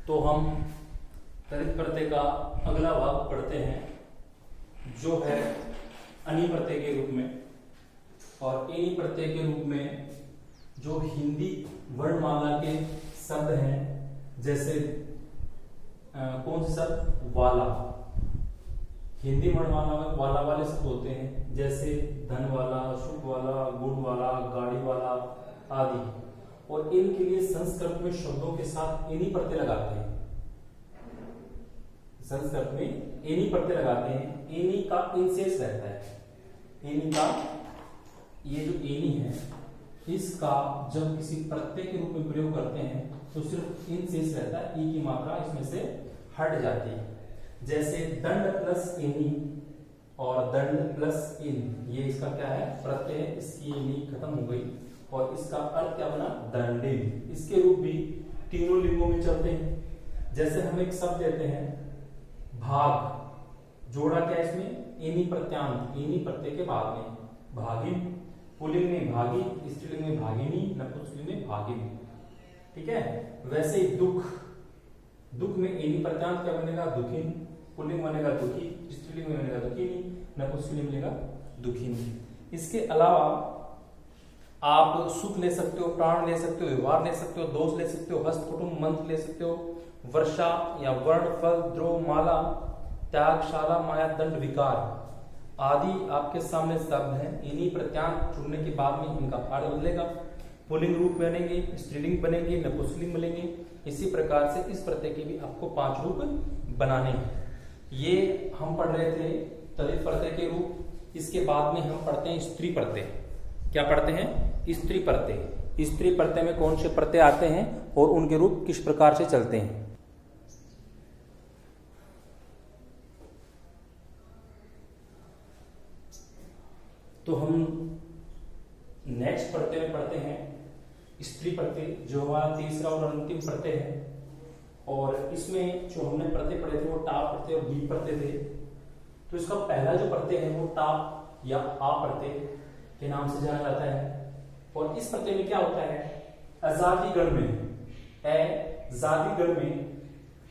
तो हम तरित प्रत्यय का अगला भाग पढ़ते हैं, जो है अनी प्रत्यय के रूप में। और एनी प्रत्यय के रूप में जो हिंदी वर्णमाला के शब्द हैं, जैसे कौन से शब्द? वाला। हिंदी वर्णमाला में वाला वाले शब्द होते हैं, जैसे धन वाला, सुख वाला, गुण वाला, गाड़ी वाला आदि। और इनके लिए संस्कृत में शब्दों के साथ एनी प्रत्यय लगाते हैं। संस्कृत में एनी प्रत्यय लगाते हैं। एनी का इंशेष रहता है। एनी का ये जो एनी है, इसका जब किसी प्रत्यय के रूप में प्रयोग करते हैं तो सिर्फ इन शेष रहता है, ई की मात्रा इसमें से हट जाती है। जैसे दंड प्लस एनी और दंड प्लस इन, ये इसका क्या है? प्रत्यय है। इसकी एनी खत्म हो गई और इसका अर्थ क्या बना? दंडिन। इसके रूप भी तीनों लिंगों में चलते हैं। जैसे हम एक शब्द देते हैं भाग, जोड़ा क्या इसमें? एनी प्रत्यांत, एनी प्रत्यय के बाद में भागिन। पुल्लिंग में भागी, स्त्रीलिंग में भागिनी, नपुंसकलिंग में भागिनी। ठीक है। वैसे ही दुख, दुख में एनी प्रत्यांत क्या बनेगा? दुखिन। पुल्लिंग बनेगा दुखी, स्त्रीलिंग में बनेगा दुखिनी, नपुंसकलिंग बनेगा दुखिनी। इसके अलावा आप सुख ले सकते हो, प्राण ले सकते हो, व्यवहार ले सकते हो, दोष ले सकते हो, हस्त कुटुंब मंत्र ले सकते हो, वर्षा या वर्ण, फल, द्रोह, माला, त्याग, शाला, माया, दंड, विकार आदि आपके सामने शब्द हैं। इन्हीं प्रत्यांत चुनने के बाद में इनका अर्थ बदलेगा। पुल्लिंग रूप बनेंगे, स्त्रीलिंग बनेंगे, नपुंसकलिंग बनेंगे। इसी प्रकार से इस प्रत्यय के भी आपको 5 रूप बनाने हैं। ये हम पढ़ रहे थे तदित प्रत्यय के रूप। इसके बाद में हम पढ़ते हैं स्त्री प्रत्यय। क्या पढ़ते हैं? स्त्री प्रत्यय। स्त्री प्रत्यय में कौन से प्रत्यय आते हैं और उनके रूप किस प्रकार से चलते हैं? तो हम नेक्स्ट प्रत्यय में पढ़ते हैं स्त्री प्रत्यय, जो हमारा तीसरा और अंतिम प्रत्यय है। और इसमें जो हमने प्रत्यय पढ़े थे वो टाप प्रत्यय और डी प्रत्यय थे। तो इसका पहला जो प्रत्यय है वो टाप या आ प्रत्यय के नाम से जाना जाता है। और इस प्रत्यय में क्या होता है? अजादी गण में, जाति गण में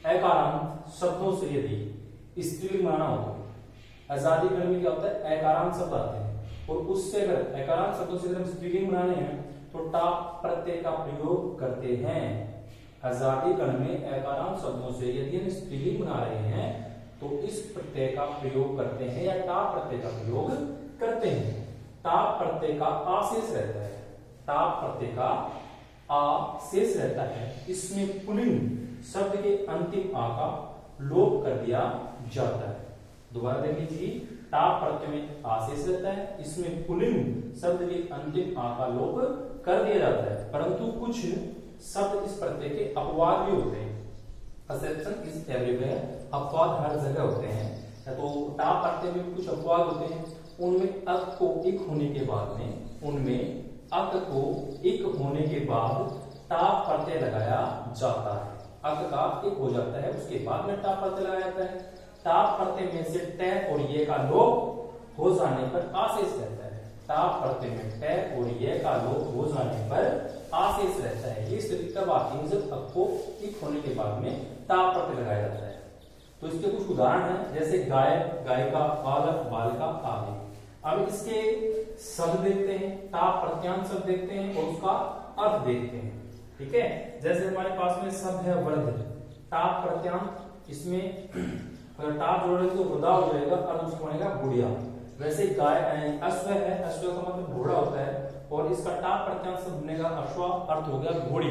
अकारांत शब्दों से यदि स्त्रीलिंग बनाना हो तो आजादी गण में क्या होता है? अकारांत शब्द आते हैं। और उससे अगर अकारांत शब्दों से अगर हम स्त्रीलिंग बनाने हैं तो टाप प्रत्यय का प्रयोग करते हैं। आजादी गण में अकारांत शब्दों से यदि हम स्त्रीलिंग बना रहे हैं तो इस प्रत्यय का प्रयोग करते हैं या टाप प्रत्यय का प्रयोग करते हैं। टाप प्रत्यय का आशेष रहता है। टाप प्रत्यय का आ शेष रहता है। इसमें पुल्लिंग शब्द के अंतिम आ का लोप कर दिया जाता है। दोबारा देख लीजिए, टाप प्रत्यय में आशेष रहता है, इसमें पुल्लिंग शब्द के अंतिम आ का लोप कर दिया जाता है। परंतु कुछ शब्द इस प्रत्यय के अपवाद भी होते हैं। एक्सेप्शन इज एवरीवेयर, अपवाद हर जगह होते हैं। तो टाप प्रत्यय में कुछ अपवाद होते हैं। उनमें अक को इक होने के बाद में, उनमें अक को इक होने के बाद टाप प्रत्यय लगाया जाता है। अक का इक हो जाता है, उसके बाद में टाप प्रत्यय लगाया जाता है। टाप प्रत्यय में से टे और ये का लोप हो जाने पर आशेष रहता है। टाप प्रत्यय में टे और ये का लोप हो जाने पर आशेष रहता है। ये स्थिति तब आती है जब अक को इक होने के बाद में टाप प्रत्यय लगाया जाता है। तो इसके कुछ उदाहरण हैं, जैसे गाय, गायिका, बालक, बालिका आदि। अब इसके शब्द देखते हैं, टाप प्रत्यांत शब्द देखते हैं और उसका अर्थ देखते हैं। ठीक है। जैसे हमारे पास में शब्द है वृद्ध, टाप प्रत्यांत, इसमें अगर टाप जोड़ेंगे तो वृद्धा हो जाएगा, अर्थ उसका बनेगा बुढ़िया। वैसे गाय, अश्व है, अश्व का मतलब घोड़ा होता है और इसका टाप प्रत्यांत शब्द बनेगा अश्वा, अर्थ हो गया घोड़ी।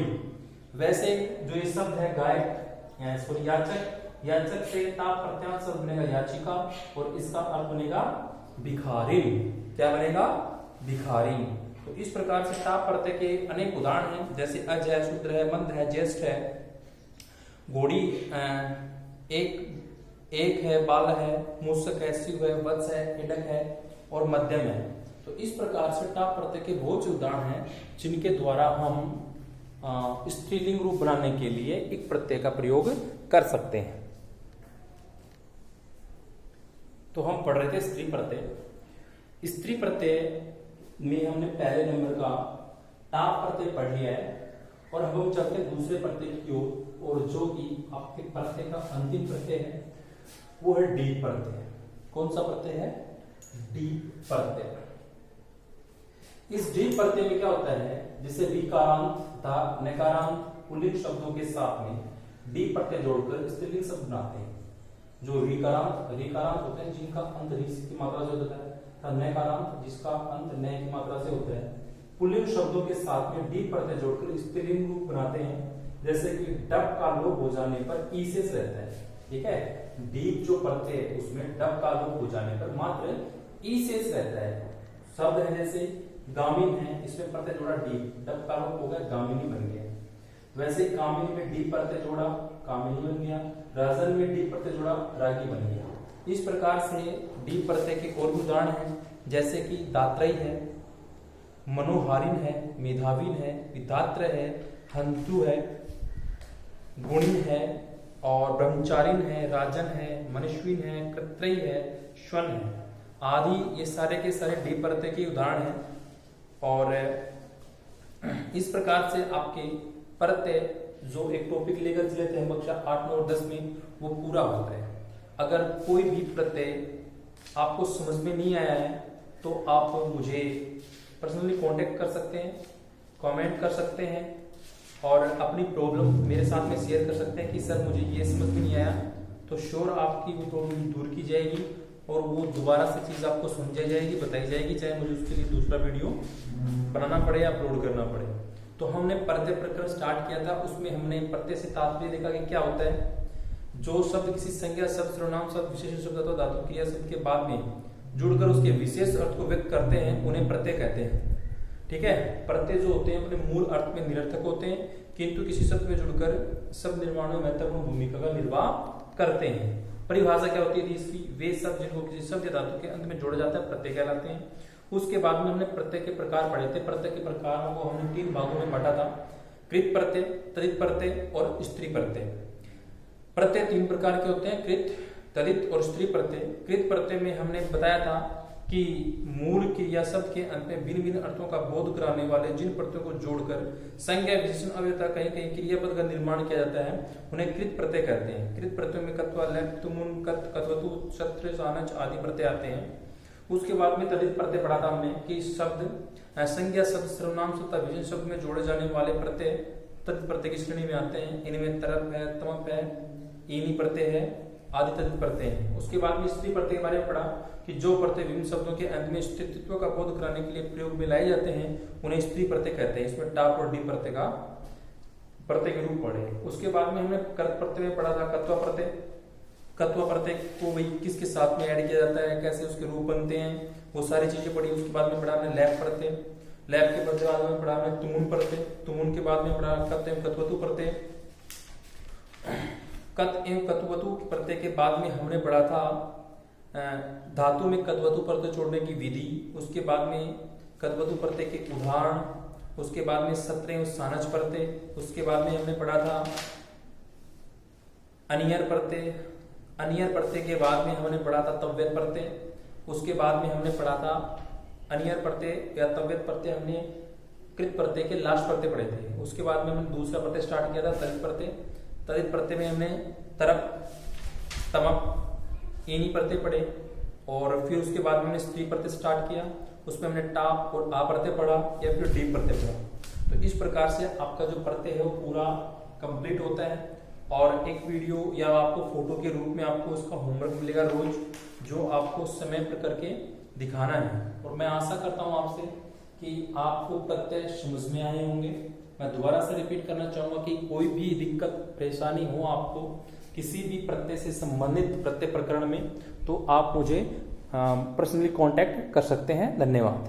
वैसे जो ये शब्द है गाय, सॉरी याचक, याचक से टाप प्रत्यांत शब्द बनेगा याचिका और इसका अर्थ बनेगा भिखारिन। क्या बनेगा? भिखारिन। तो इस प्रकार से टाप प्रत्यय के अनेक उदाहरण हैं, जैसे अज है, शूद्र है, मंद है, ज्येष्ठ है, घोड़ी एक है, बाल है, मूषक है, शिव है, वत्स है, हिडक है और मध्यम है। तो इस प्रकार से टाप प्रत्यय के बहुत से उदाहरण हैं जिनके द्वारा हम स्त्रीलिंग रूप बनाने के लिए एक प्रत्यय का प्रयोग कर सकते हैं। तो हम पढ़ रहे थे स्त्री प्रत्यय। स्त्री प्रत्यय में हमने पहले नंबर का टाप प्रत्यय पढ़ लिया है और अब हम चलते हैं दूसरे प्रत्यय की ओर, और जो कि आपके प्रत्यय का अंतिम प्रत्यय है वो है डी प्रत्यय। कौन सा प्रत्यय है? डी प्रत्यय। इस डी प्रत्यय में क्या होता है, जिसे विकारांत तथा नकारांत पुल्लिंग शब्दों के साथ में डी प्रत्यय जोड़कर स्त्रीलिंग शब्द बनाते हैं। जो विकारांत होते हैं जिनका अंत री की मात्रा से होता है, तथा नकारांत जिसका अंत न की मात्रा से होता है, पुल्लिंग शब्दों के साथ में डी प्रत्यय जोड़कर स्त्रीलिंग रूप बनाते हैं। जैसे कि डब का लोप हो जाने पर ई शेष रहता है, ठीक है। डी जो प्रत्यय है उसमें डब का लोप हो जाने पर मात्र ई शेष रहता है। शब्द है जैसे गामिन है, इसमें प्रत्यय जोड़ा डी, डब का लोप हो गया, गामिनी बन गया। वैसे कामिनी में डी प्रत्यय जोड़ा, कामिनी बन गया। राजन में डी प्रत्यय जोड़ा, रागी बन गया। इस प्रकार से डी प्रत्यय के और उदाहरण हैं, जैसे कि दात्रई है, मनोहारिन है, मेधावीन है, विधात्र है, हंतु है, गुणी है, और ब्रह्मचारिण है, राजन है, मनुष्विन है, कृत्रयी है, श्वन है आदि। ये सारे के सारे डी प्रत्यय के उदाहरण हैं। और इस प्रकार से आपके प्रत्यय जो एक टॉपिक लेकर चले थे हम कक्षा 8, 9 और 10 में, वो पूरा होता है। अगर कोई भी प्रत्यय आपको समझ में नहीं आया है तो आप मुझे पर्सनली कांटेक्ट कर सकते हैं, कमेंट कर सकते हैं और अपनी प्रॉब्लम मेरे साथ में शेयर कर सकते हैं कि सर मुझे ये समझ में नहीं आया, तो श्योर आपकी वो प्रॉब्लम दूर की जाएगी और वो दोबारा से चीज आपको समझाई जाएगी, बताई जाएगी, चाहे मुझे उसके लिए दूसरा वीडियो बनाना पड़े या अपलोड करना पड़े। तो हमने प्रत्यय प्रकरण स्टार्ट किया था, उसमें हमने प्रत्यय से तात्पर्य देखा कि क्या होता है। जो शब्द किसी संज्ञा शब्द, सर्वनाम शब्द, विशेषण शब्द अथवा धातु क्रिया शब्द के बाद में जुड़कर उसके विशेष अर्थ को व्यक्त करते हैं, उन्हें प्रत्यय कहते हैं, ठीक है। प्रत्यय जो होते हैं अपने मूल अर्थ में निरर्थक होते हैं, किंतु किसी शब्द में जुड़कर शब्द निर्माण में महत्वपूर्ण भूमिका का निर्वाह करते हैं। परिभाषा क्या होती है इसकी? वे शब्द जिनको किसी शब्द या धातु के अंत में जोड़ा जाता है प्रत्यय कहलाते हैं। उसके बाद में हमने प्रत्यय के प्रकार पढ़े थे। प्रत्यय के प्रकारों को हमने 3 भागों में बांटा था, कृत प्रत्यय, तदित प्रत्यय और स्त्री प्रत्यय। प्रत्यय 3 प्रकार के होते हैं, कृत, तदित और स्त्री प्रत्यय। कृत प्रत्यय में हमने बताया था कि मूल क्रिया शब्द के अंत में भिन्न भिन्न अर्थों का बोध कराने वाले जिन प्रत्ययों को जोड़कर संज्ञा, विशेषण, अव्ययता, कहीं कहीं क्रियापद का निर्माण किया जाता है, उन्हें कृत प्रत्यय कहते हैं। कृत प्रत्ययों में कत्वा, लट, तुमुन, कत, कत्वतु, छत्र, सानच आदि प्रत्यय आते हैं। उसके बाद में तदित प्रत्यय पढ़ा था हमने कि शब्द संज्ञा शब्द, सर्वनाम शब्द, विशेषण शब्द में जोड़े जाने वाले प्रत्यय तदित प्रत्यय की श्रेणी में आते हैं। इनमें तरप है, तमप है, ईनी प्रत्यय है आदि तदित प्रत्यय हैं। उसके बाद में स्त्री प्रत्यय के बारे में पढ़ा कि जो प्रत्यय विभिन्न शब्दों के अंत में स्त्रीत्व का बोध कराने के लिए प्रयोग में लाए जाते हैं, उन्हें स्त्री प्रत्यय कहते हैं। इसमें टाप और डी प्रत्यय का प्रत्यय के रूप पढ़े। उसके बाद में हमने कर्त प्रत्यय में पढ़ा था कत्वा प्रत्यय। कत्वा प्रत्यय को भाई किसके साथ में ऐड किया जाता है, कैसे उसके रूप बनते हैं, वो सारी चीजें पढ़ी। उसके बाद में पढ़ा हमने लैप प्रत्यय। लैप के प्रत्यय बाद में पढ़ा हमने तुमुन प्रत्यय। तुमुन के बाद में पढ़ा कत एवं कत्वतु प्रत्यय। कत एवं कत्वतु प्रत्यय के बाद में हमने पढ़ा था धातु में कत्वतु प्रत्यय जोड़ने की विधि। उसके बाद में कत्वतु प्रत्यय के उदाहरण। उसके बाद में सत्र एवं सानच प्रत्यय। उसके बाद में हमने पढ़ा था अनियर प्रत्यय। अनियर प्रत्यय के बाद में हमने पढ़ा था तव्यत प्रत्यय। उसके बाद में हमने पढ़ा था अनियर प्रत्यय या तव्यत प्रत्यय, हमने कृत प्रत्यय के लास्ट प्रत्यय पढ़े थे। उसके बाद में हमने दूसरा प्रत्यय स्टार्ट किया था तदित प्रत्यय। तदित प्रत्यय में हमने तरप, तमप, ईनी प्रत्यय पढ़े और फिर उसके बाद में हमने स्त्री प्रत्यय स्टार्ट किया। उसमें हमने टाप और आ प्रत्यय पढ़ा या फिर डी प्रत्यय पढ़ा। तो इस प्रकार से आपका जो प्रत्यय है वो पूरा कंप्लीट होता है। और एक वीडियो या आपको फोटो के रूप में आपको इसका होमवर्क मिलेगा रोज, जो आपको समय पर करके दिखाना है। और मैं आशा करता हूं आपसे कि आपको प्रत्यय समझ में आए होंगे। मैं दोबारा से रिपीट करना चाहूंगा कि कोई भी दिक्कत परेशानी हो आपको किसी भी प्रत्यय से संबंधित प्रत्यय प्रकरण में, तो आप मुझे पर्सनली कांटेक्ट कर सकते हैं। धन्यवाद।